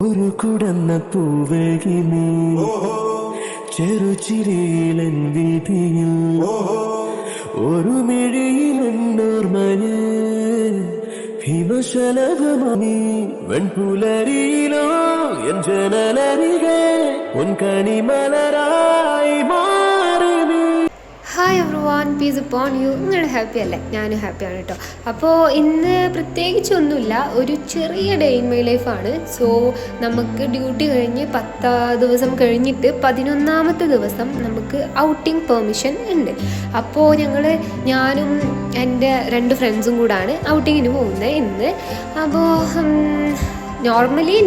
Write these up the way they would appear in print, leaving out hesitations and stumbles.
ഒരു കുടന്ന പൂവേകിനി ചെറുചിരിയിലൻ വീതിയിൽ ഒരു മിഴിയിലെന്നോർമന് ഹിമശലഭമണി വെൺപുലരിയിലോ എൻ ജനലരികെ ഉൻ കണിമലരായി മാറി നീ. Hi everyone, peace upon you. നിങ്ങൾ ഹാപ്പി അല്ലേ? ഞാനും ഹാപ്പിയാണ് കേട്ടോ. അപ്പോൾ ഇന്ന് പ്രത്യേകിച്ചൊന്നുമില്ല, ഒരു ചെറിയ ഡേ ഇൻ മൈ ലൈഫാണ്. സോ നമുക്ക് ഡ്യൂട്ടി കഴിഞ്ഞ് 10 ദിവസം കഴിഞ്ഞിട്ട് 11ാമത്തെ ദിവസം നമുക്ക് ഔട്ടിംഗ് പെർമിഷൻ ഉണ്ട്. അപ്പോൾ ഞാനും എൻ്റെ 2 ഫ്രണ്ട്സും കൂടാണ് ഔട്ടിങ്ങിന് പോകുന്നത് ഇന്ന്. അപ്പോൾ നോർമലി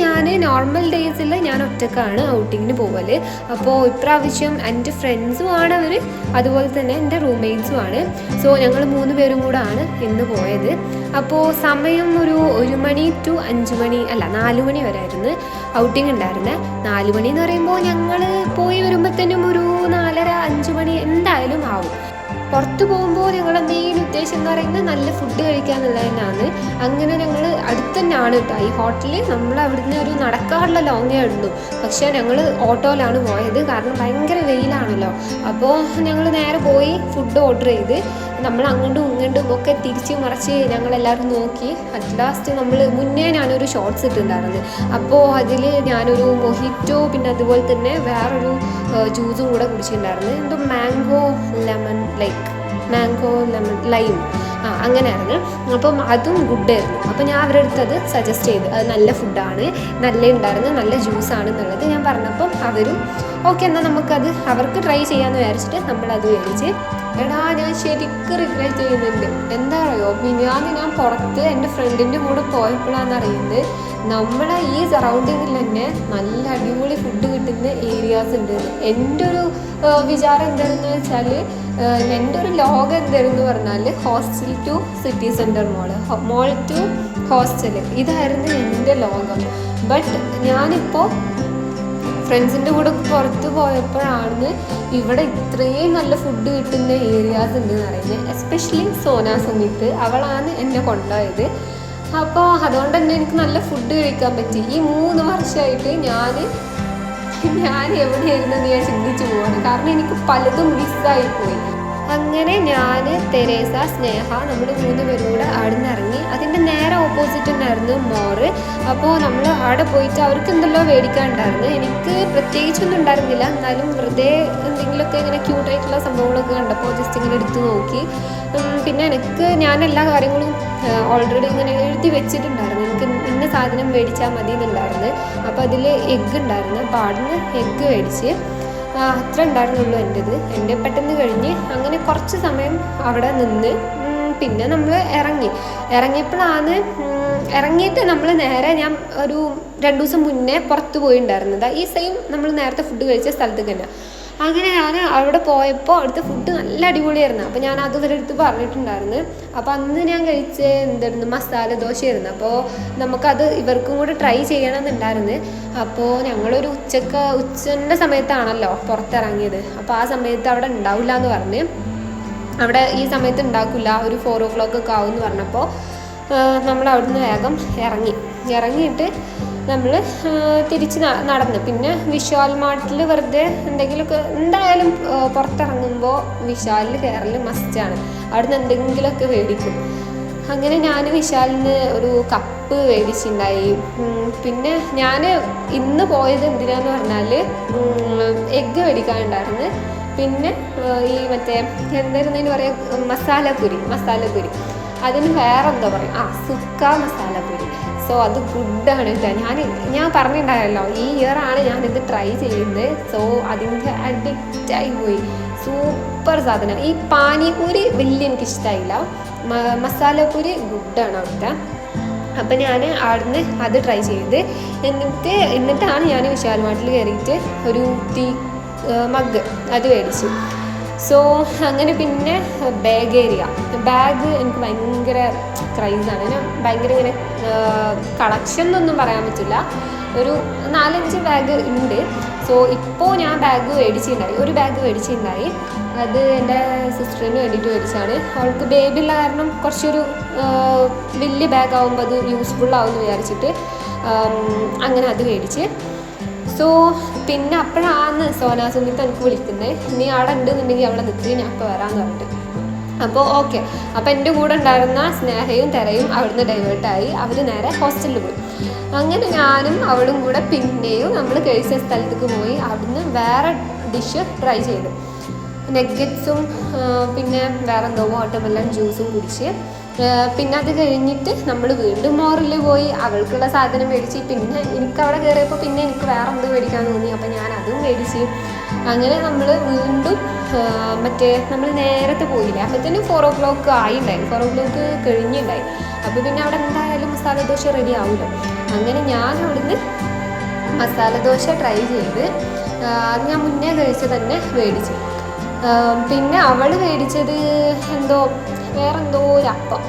നോർമൽ ഡേയ്സിൽ ഞാൻ ഒറ്റക്കാണ് ഔട്ടിങ്ങിന് പോവല്. അപ്പോൾ ഇപ്രാവശ്യം എൻ്റെ ഫ്രണ്ട്സുമാണ് അവർ, അതുപോലെ തന്നെ എൻ്റെ റൂംമേറ്റ്സുമാണ്. സോ ഞങ്ങൾ 3 പേരും കൂടാണ് ഇന്ന് പോയത്. അപ്പോൾ സമയം ഒരു 1 മണി ടു 5 മണി അല്ല 4 മണി വരെ ആയിരുന്നു ഔട്ടിങ് ഉണ്ടായിരുന്നത്. 4 മണി എന്ന് പറയുമ്പോൾ ഞങ്ങൾ പോയി വരുമ്പോഴത്തേനും ഒരു 4:30-5 മണി എന്തായാലും ആവും. പുറത്ത് പോകുമ്പോൾ ഞങ്ങളുടെ മെയിൻ ഉദ്ദേശം എന്ന് പറയുന്നത് നല്ല ഫുഡ് കഴിക്കുക എന്നുള്ളത് തന്നെയാണ്. അങ്ങനെ ഞങ്ങൾ അടുത്ത് തന്നെയാണ് കേട്ടോ ഈ ഹോട്ടൽ. നമ്മൾ അവിടുന്ന് ഒരു നടക്കാറുള്ള ലോങ്ങേ ഉള്ളൂ. പക്ഷേ ഞങ്ങൾ ഓട്ടോയിലാണ് പോയത്, കാരണം ഭയങ്കര വെയിലാണല്ലോ. അപ്പോൾ ഞങ്ങൾ നേരെ പോയി ഫുഡ് ഓർഡർ ചെയ്ത് നമ്മൾ അങ്ങോട്ടും ഇങ്ങോട്ടും ഒക്കെ തിരിച്ച് മറിച്ച് ഞങ്ങളെല്ലാവരും നോക്കി. അറ്റ് ലാസ്റ്റ് മുന്നേ ഞാനൊരു ഷോർട്സ് ഇട്ടിട്ടുണ്ടായിരുന്നു. അപ്പോൾ അതിൽ ഞാനൊരു മൊഹിറ്റോ പിന്നെ അതുപോലെ തന്നെ വേറൊരു ജ്യൂസും കൂടെ കുടിച്ചിട്ടുണ്ടായിരുന്നു. എന്തോ മാംഗോ ലെമൺ ലൈം അങ്ങനെയായിരുന്നു. അപ്പം അതും ഗുഡായിരുന്നു. അപ്പോൾ ഞാൻ അവരുടെ അടുത്ത് അത് സജസ്റ്റ് ചെയ്തു. അത് നല്ല ഫുഡാണ്, നല്ല ഉണ്ടായിരുന്നു, നല്ല ജ്യൂസാണെന്നുള്ളത് ഞാൻ പറഞ്ഞപ്പം അവരും ഓക്കെ എന്നാൽ നമുക്കത് അവർക്ക് ട്രൈ ചെയ്യാമെന്ന് വിചാരിച്ചിട്ട് നമ്മളത് മേടിച്ച്. ഞാൻ ശരിക്കും റിഗ്രറ്റ് ചെയ്യുന്നുണ്ട്. എന്താ പറയുമോ, ഞാൻ പുറത്ത് എൻ്റെ ഫ്രണ്ടിൻ്റെ കൂടെ പോയപ്പോഴാണ് അറിയുന്നത് നമ്മളെ ഈ സറൗണ്ടിങ്ങിൽ തന്നെ നല്ല അടിപൊളി ഫുഡ് കിട്ടുന്ന ഏരിയാസ് ഉണ്ട്. എൻ്റെ ഒരു വിചാരം എന്താണെന്ന് വെച്ചാൽ, എൻ്റെ ഒരു ലോകം എന്തായിരുന്നു പറഞ്ഞാൽ hostel to city centre mall to hostel, ഇതായിരുന്നു എൻ്റെ ലോകം. ബട്ട് ഞാനിപ്പോൾ ഫ്രണ്ട്സിൻ്റെ കൂടെ പുറത്ത് പോയപ്പോഴാണ് ഇവിടെ ഇത്രയും നല്ല ഫുഡ് കിട്ടുന്ന ഏരിയാസ് ഉണ്ടെന്ന് പറയുന്നത്. എസ്പെഷ്യലി സോനാ സുമിത്ത്, അവളാണ് എന്നെ കൊണ്ടുപോയത്. അപ്പോൾ അതുകൊണ്ട് തന്നെ എനിക്ക് നല്ല ഫുഡ് കഴിക്കാൻ പറ്റി. ഈ 3 വർഷമായിട്ട് ഞാൻ എവിടെയായിരുന്നെന്ന് ഞാൻ ചിന്തിച്ചു പോവാണ്, കാരണം എനിക്ക് പലതും മിസ്സായിപ്പോയി. അങ്ങനെ ഞാൻ, തെരേസ, സ്നേഹ, നമ്മൾ 3 പേരും കൂടെ അവിടെ നിന്ന് ഇറങ്ങി. അതിൻ്റെ നേരെ ഓപ്പോസിറ്റ് തന്നെയായിരുന്നു മോറ്. അപ്പോൾ നമ്മൾ അവിടെ പോയിട്ട് അവർക്ക് എന്തെല്ലോ മേടിക്കാനുണ്ടായിരുന്നു. എനിക്ക് പ്രത്യേകിച്ചൊന്നും ഉണ്ടായിരുന്നില്ല, എന്നാലും വെറുതെ എന്തെങ്കിലുമൊക്കെ ഇങ്ങനെ ക്യൂട്ടായിട്ടുള്ള സംഭവങ്ങളൊക്കെ കണ്ടപ്പോൾ ജസ്റ്റ് ഇങ്ങനെ എടുത്ത് നോക്കി. പിന്നെ ഞാൻ എല്ലാ കാര്യങ്ങളും ഓൾറെഡി ഇങ്ങനെ എഴുതി വെച്ചിട്ടുണ്ടായിരുന്നു. എനിക്ക് ഇന്ന സാധനം മേടിച്ചാൽ മതി എന്നുണ്ടായിരുന്നു. അപ്പോൾ അതിൽ എഗ്ഗ് ഉണ്ടായിരുന്നു. അപ്പോൾ അവിടുന്ന് എഗ്ഗ് മേടിച്ച് അത്ര ഉണ്ടായിരുന്നുള്ളൂ എൻ്റെ പെട്ടെന്ന് കഴിഞ്ഞ്. അങ്ങനെ കുറച്ച് സമയം അവിടെ നിന്ന് പിന്നെ നമ്മൾ ഇറങ്ങിയിട്ട് നമ്മൾ നേരെ, ഞാൻ ഒരു 2 ദിവസം മുന്നേ പുറത്ത് പോയിട്ടുണ്ടായിരുന്നത് ഈ സെയിം നമ്മൾ നേരത്തെ ഫുഡ് കഴിച്ച സ്ഥലത്തേക്ക് തന്നെ. അങ്ങനെ ഞാൻ അവിടെ പോയപ്പോൾ അവിടുത്തെ ഫുഡ് നല്ല അടിപൊളിയായിരുന്നു. അപ്പോൾ ഞാൻ അത് ഇവരുടെ പറഞ്ഞിട്ടുണ്ടായിരുന്നു. അപ്പോൾ അന്ന് ഞാൻ എന്തായിരുന്നു മസാല ദോശയായിരുന്നു. അപ്പോൾ നമുക്കത് ഇവർക്കും കൂടെ ട്രൈ ചെയ്യണമെന്നുണ്ടായിരുന്നു. അപ്പോൾ ഞങ്ങളൊരു ഉച്ചൻ്റെ സമയത്താണല്ലോ പുറത്തിറങ്ങിയത്. അപ്പോൾ ആ സമയത്ത് അവിടെ ഉണ്ടാവില്ല എന്ന് പറഞ്ഞ്, അവിടെ ഈ സമയത്ത് ഉണ്ടാക്കില്ല, ഒരു 4 o'clock ഒക്കെ ആവും എന്ന് പറഞ്ഞപ്പോൾ നമ്മൾ അവിടുന്ന് വേഗം ഇറങ്ങിയിട്ട് നമ്മൾ തിരിച്ച് നടന്ന് പിന്നെ വിശാൽ മാർട്ടിൽ വെറുതെ എന്തെങ്കിലുമൊക്കെ, എന്തായാലും പുറത്തിറങ്ങുമ്പോൾ വിശാലിൽ കയറൽ മസ്റ്റാണ്. അവിടുന്ന് എന്തെങ്കിലുമൊക്കെ മേടിക്കും. അങ്ങനെ ഞാൻ വിശാലിന് ഒരു കപ്പ് മേടിച്ചിട്ടുണ്ടായി. പിന്നെ ഞാൻ ഇന്ന് പോയത് എന്തിനാന്ന് പറഞ്ഞാൽ എഗ്ഗ് മേടിക്കാനുണ്ടായിരുന്നു. പിന്നെ ഈ മറ്റേ എന്തായിരുന്നതിന് പറയുക, മസാലപ്പുരി, അതിന് വേറെ എന്താ പറയുക, സുക്ക മസാലപ്പുരി. സോ അത് ഗുഡാണ് കേട്ടോ. ഞാൻ പറഞ്ഞിട്ടുണ്ടായല്ലോ ഈ ഇയറാണ് ഞാനിത് ട്രൈ ചെയ്യുന്നത്. സോ അതിൻ്റെ അഡിക്റ്റായി പോയി. സൂപ്പർ സാധനം. ഈ പാനിപൂരി വലിയ എനിക്കിഷ്ടമായില്ല, മസാലപ്പൂരി ഗുഡാണ് അവിടുത്തെ. അപ്പം ഞാൻ അവിടുന്ന് അത് ട്രൈ ചെയ്ത് എന്നിട്ടാണ് ഞാൻ വിശാൽ മാർട്ടിൽ കയറിയിട്ട് ഒരു ടീ മഗ് അത് മേടിച്ചു. സോ അങ്ങനെ പിന്നെ ബാഗ് എനിക്ക് ഭയങ്കര ക്രൈസാണ്. ഞാൻ ഭയങ്കര ഇങ്ങനെ കളക്ഷൻ എന്നൊന്നും പറയാൻ പറ്റില്ല, ഒരു 4-5 ബാഗ് ഉണ്ട്. സോ ഇപ്പോൾ ഞാൻ ഒരു ബാഗ് മേടിച്ചിട്ടുണ്ടായി. അത് എൻ്റെ സിസ്റ്ററിന് വേണ്ടിയിട്ട് മേടിച്ചാണ്. അവൾക്ക് ബേബി ഉള്ള കാരണം കുറച്ചൊരു വലിയ ബാഗ് ആകുമ്പോൾ അത് യൂസ്ഫുൾ ആവുമെന്ന് വിചാരിച്ചിട്ട് അങ്ങനെ അത് മേടിച്ച്. സോ പിന്നെ അപ്പോഴാണ് സോനാ സുമിത്ത് എനിക്ക് വിളിക്കുന്നത്, നീ അവിടെ ഉണ്ടെന്നുണ്ടെങ്കിൽ അവിടെ നിൽക്കുക, ഞാൻ ഇപ്പോൾ വരാമെന്ന് പറഞ്ഞിട്ട്. അപ്പോൾ ഓക്കെ. അപ്പോൾ എൻ്റെ കൂടെ ഉണ്ടായിരുന്ന സ്നേഹയും തെരയും അവിടുന്ന് ഡൈവേർട്ടായി, അവർ നേരെ ഹോസ്റ്റലിൽ പോയി. അങ്ങനെ ഞാനും അവളും കൂടെ പിന്നെയും നമ്മൾ കഴിച്ച സ്ഥലത്തേക്ക് പോയി. അവിടുന്ന് വേറെ ഡിഷ് ട്രൈ ചെയ്തു, നെഗറ്റ്സും പിന്നെ വേറെ എന്തോ വാട്ടർമെലൺ ജ്യൂസും കുടിച്ച്. പിന്നെ അത് കഴിഞ്ഞിട്ട് നമ്മൾ വീണ്ടും മോറിൽ പോയി അവൾക്കുള്ള സാധനം മേടിച്ച്. പിന്നെ എനിക്ക് അവിടെ കയറിയപ്പോൾ പിന്നെ എനിക്ക് വേറെ എന്തോ മേടിക്കാൻ തോന്നി, അപ്പോൾ ഞാൻ അതും മേടിച്ച്. അങ്ങനെ നമ്മൾ വീണ്ടും മറ്റേ നമ്മൾ നേരത്തെ പോയില്ലേ, അപ്പോഴത്തേനും 4 o'clock ആയിണ്ടായി, 4 o'clock കഴിഞ്ഞിട്ടുണ്ടായി. അപ്പോൾ പിന്നെ അവിടെ എന്തായാലും മസാല ദോശ റെഡി ആവുമല്ലോ. അങ്ങനെ ഞാൻ അവിടുന്ന് മസാല ദോശ ട്രൈ ചെയ്ത് അത് ഞാൻ മുന്നേ കഴിച്ച് തന്നെ മേടിച്ചു. പിന്നെ അവൾ മേടിച്ചത് വേറെന്തോ ഒരു അപ്പം,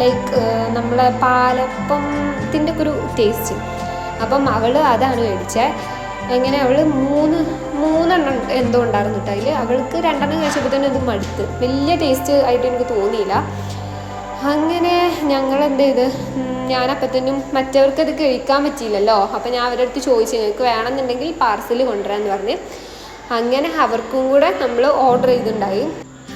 ലൈക്ക് നമ്മളെ പാലപ്പത്തിൻ്റെ ഒക്കെ ഒരു ടേസ്റ്റ്. അപ്പം അവൾ അതാണ് മേടിച്ചത്. എങ്ങനെ അവൾ മൂന്നെണ്ണം എന്തോ ഉണ്ടായിരുന്നു കേട്ടോ അതിൽ. അവൾക്ക് 2 കഴിച്ചപ്പോൾ തന്നെ അത് മടുത്ത്, വലിയ ടേസ്റ്റ് ആയിട്ട് എനിക്ക് തോന്നിയില്ല. അങ്ങനെ ഞങ്ങൾ എന്ത് ചെയ്ത്, ഞാനപ്പോഴത്തേനും മറ്റവർക്കത് കഴിക്കാൻ പറ്റിയില്ലല്ലോ, അപ്പം ഞാൻ അവരുടെ അടുത്ത് ചോദിച്ചു, നിങ്ങൾക്ക് വേണമെന്നുണ്ടെങ്കിൽ പാർസൽ കൊണ്ടുവരാമെന്ന് പറഞ്ഞ്. അങ്ങനെ അവർക്കും കൂടെ നമ്മൾ ഓർഡർ ചെയ്തിട്ടുണ്ടായി.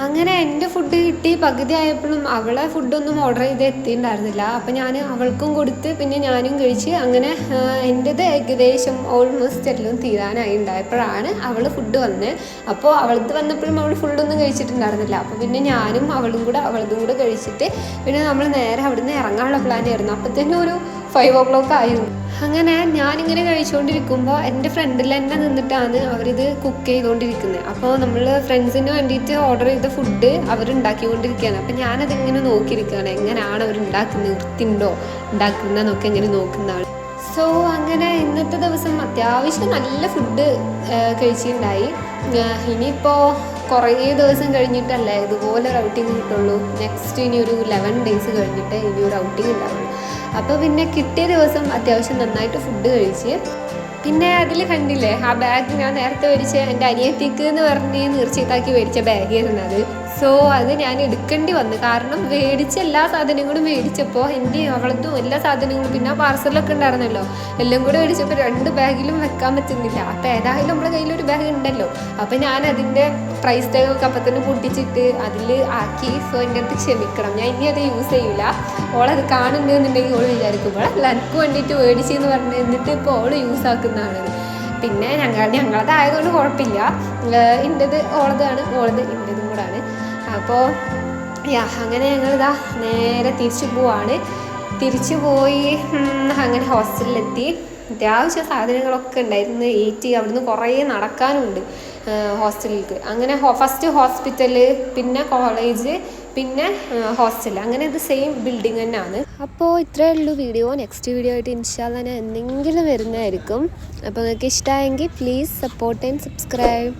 അങ്ങനെ എൻ്റെ ഫുഡ് കിട്ടി പകുതി ആയപ്പോഴും അവളെ ഫുഡൊന്നും ഓർഡർ ചെയ്ത് എത്തിയിട്ടുണ്ടായിരുന്നില്ല. അപ്പം ഞാൻ അവൾക്കും കൊടുത്ത് പിന്നെ ഞാനും കഴിച്ച്. അങ്ങനെ എൻ്റേത് ഏകദേശം ഓൾമോസ്റ്റ് എല്ലാം തീരാനായി ഉണ്ടായപ്പോഴാണ് അവൾ ഫുഡ് വന്നത്. അപ്പോൾ അവൾക്ക് വന്നപ്പോഴും അവൾ ഫുഡൊന്നും കഴിച്ചിട്ടുണ്ടായിരുന്നില്ല. അപ്പോൾ പിന്നെ ഞാനും അവളും കൂടെ കഴിച്ചിട്ട് പിന്നെ നമ്മൾ നേരെ അവിടുന്ന് ഇറങ്ങാനുള്ള പ്ലാനായിരുന്നു. അപ്പോഴത്തേനും ഒരു 5 o'clock ആയിരുന്നു. അങ്ങനെ ഞാനിങ്ങനെ കഴിച്ചുകൊണ്ടിരിക്കുമ്പോൾ എൻ്റെ ഫ്രണ്ടിൽ തന്നെ നിന്നിട്ടാണ് അവരിത് കുക്ക് ചെയ്തുകൊണ്ടിരിക്കുന്നത്. അപ്പോൾ നമ്മൾ ഫ്രണ്ട്സിന് വേണ്ടിയിട്ട് ഓർഡർ ചെയ്ത ഫുഡ് അവരുണ്ടാക്കിക്കൊണ്ടിരിക്കുകയാണ്. അപ്പോൾ ഞാനതിങ്ങനെ നോക്കിയിരിക്കുകയാണ്, എങ്ങനെയാണ് അവരുണ്ടാക്കുന്നത്, വൃത്തിയുണ്ടോ ഉണ്ടാക്കുന്നതെന്നൊക്കെ ഇങ്ങനെ നോക്കുന്നതാണ്. സോ അങ്ങനെ ഇന്നത്തെ ദിവസം അത്യാവശ്യം നല്ല ഫുഡ് കഴിച്ചിട്ടുണ്ടായി. ഇനിയിപ്പോൾ കുറേ ദിവസം കഴിഞ്ഞിട്ടല്ലേ ഇതുപോലെ ഒരു ഔട്ടിങ് കിട്ടുള്ളൂ. നെക്സ്റ്റ് ഇനി ഒരു 11 days കഴിഞ്ഞിട്ട് ഇനി ഒരു ഔട്ടിങ് ഉണ്ടാവുള്ളൂ. അപ്പോൾ പിന്നെ കിട്ടിയ ദിവസം അത്യാവശ്യം നന്നായിട്ട് ഫുഡ് കഴിച്ച്. പിന്നെ അതിൽ കണ്ടില്ലേ ആ ബാഗ്, ഞാൻ നേരത്തെ മേടിച്ച എൻ്റെ അനിയത്തിക്ക് എന്ന് പറഞ്ഞ് നീർച്ചയാക്കി മേടിച്ച ബാഗായിരുന്നു അത്. സോ അത് ഞാൻ എടുക്കേണ്ടി വന്നു, കാരണം മേടിച്ച എല്ലാ സാധനങ്ങളും മേടിച്ചപ്പോൾ എൻ്റെ അവളതും എല്ലാ സാധനങ്ങളും പിന്നെ പാർസലൊക്കെ ഉണ്ടായിരുന്നല്ലോ, എല്ലാം കൂടെ മേടിച്ചപ്പോൾ 2 ബാഗിലും വെക്കാൻ പറ്റുന്നില്ല. അപ്പോൾ ഏതായാലും നമ്മുടെ കയ്യിലൊരു ബാഗ് ഉണ്ടല്ലോ, അപ്പോൾ ഞാൻ അതിൻ്റെ പ്രൈസ് ടാഗൊക്കെ അപ്പം തന്നെ പൊട്ടിച്ചിട്ട് അതിൽ ആക്കി. സോ എൻ്റെ അടുത്ത് ക്ഷമിക്കണം, ഞാൻ ഇനി അത് യൂസ് ചെയ്യില്ല. ഓളത് കാണുന്നുണ്ടെന്നുണ്ടെങ്കിൽ ഓൾ വിചാരിക്കുമ്പോൾ അല്ല എനിക്ക് വേണ്ടിയിട്ട് മേടിച്ചെന്ന് പറഞ്ഞ് എന്നിട്ട് ഇപ്പോൾ ഓൾ യൂസ് ആക്കുന്നതാണ്. പിന്നെ ഞങ്ങളതായതുകൊണ്ട് കുഴപ്പമില്ല, എൻ്റേത് ഓളതാണ്, ഓളത് എൻ്റേതും കൂടാണ്. അപ്പോൾ അങ്ങനെ ഞങ്ങളിതാ നേരെ തിരിച്ചു പോയി. അങ്ങനെ ഹോസ്റ്റലിലെത്തി. അത്യാവശ്യം സാധനങ്ങളൊക്കെ ഉണ്ടായിരുന്നു. അവിടുന്ന് കുറേ നടക്കാനുണ്ട് ഹോസ്റ്റലിലേക്ക്. അങ്ങനെ ഫസ്റ്റ് ഹോസ്പിറ്റല്, പിന്നെ കോളേജ്, പിന്നെ ഹോസ്റ്റൽ, അങ്ങനെ ഇത് സെയിം ബിൽഡിങ് തന്നെയാണ്. അപ്പോൾ ഇത്രയേ ഉള്ളൂ വീഡിയോ. നെക്സ്റ്റ് വീഡിയോ ആയിട്ട് ഇൻഷാല്ലാ ഞാൻ എന്തെങ്കിലും വരുന്നതായിരിക്കും. അപ്പോൾ നിങ്ങൾക്ക് ഇഷ്ടമായെങ്കിൽ പ്ലീസ് സപ്പോർട്ട് ആൻഡ് സബ്സ്ക്രൈബ്.